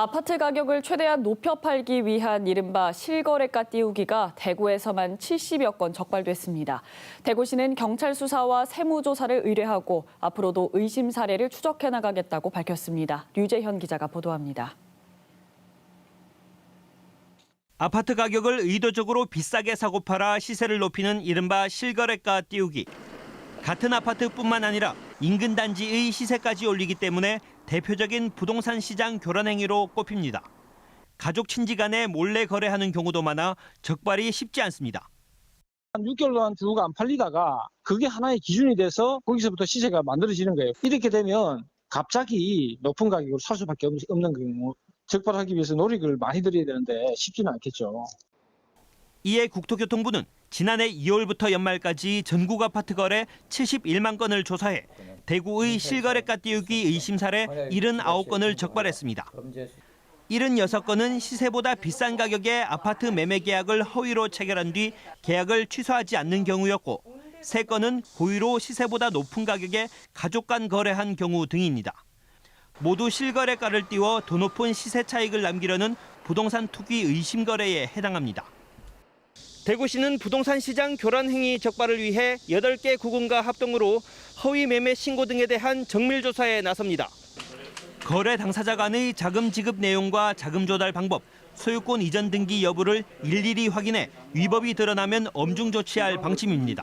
아파트 가격을 최대한 높여 팔기 위한 이른바 실거래가 띄우기가 대구에서만 70여 건 적발됐습니다. 대구시는 경찰 수사와 세무조사를 의뢰하고 앞으로도 의심 사례를 추적해 나가겠다고 밝혔습니다. 류재현 기자가 보도합니다. 아파트 가격을 의도적으로 비싸게 사고 팔아 시세를 높이는 이른바 실거래가 띄우기. 같은 아파트뿐만 아니라 인근 단지의 시세까지 올리기 때문에 대표적인 부동산 시장 교란 행위로 꼽힙니다. 가족 친지 간에 몰래 거래하는 경우도 많아 적발이 쉽지 않습니다. 한 6개월 동안 두고 안 팔리다가 그게 하나의 기준이 돼서 거기서부터 시세가 만들어지는 거예요. 이렇게 되면 갑자기 높은 가격으로 살 수밖에 없는 경우, 적발하기 위해서 노력을 많이 들여야 되는데 쉽지는 않겠죠. 이에 국토교통부는 지난해 2월부터 연말까지 전국 아파트 거래 71만 건을 조사해 대구의 실거래가 띄우기 의심 사례 79건을 적발했습니다. 76건은 시세보다 비싼 가격에 아파트 매매 계약을 허위로 체결한 뒤 계약을 취소하지 않는 경우였고 3건은 고의로 시세보다 높은 가격에 가족 간 거래한 경우 등입니다. 모두 실거래가를 띄워 더 높은 시세 차익을 남기려는 부동산 투기 의심 거래에 해당합니다. 대구시는 부동산 시장 교란 행위 적발을 위해 8개 구군과 합동으로 허위 매매 신고 등에 대한 정밀 조사에 나섭니다. 거래 당사자 간의 자금 지급 내용과 자금 조달 방법, 소유권 이전 등기 여부를 일일이 확인해 위법이 드러나면 엄중 조치할 방침입니다.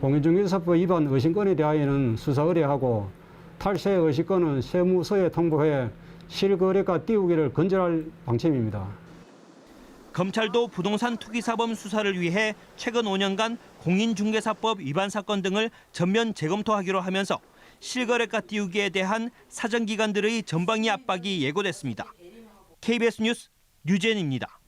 공인중개사법 위반 의심건에 대하여는 수사 의뢰하고 탈세 의심건은 세무서에 통보해 실거래가 띄우기를 건절할 방침입니다. 검찰도 부동산 투기 사범 수사를 위해 최근 5년간 공인중개사법 위반 사건 등을 전면 재검토하기로 하면서 실거래가 띄우기에 대한 사정기관들의 전방위 압박이 예고됐습니다. KBS 뉴스 류재현입니다.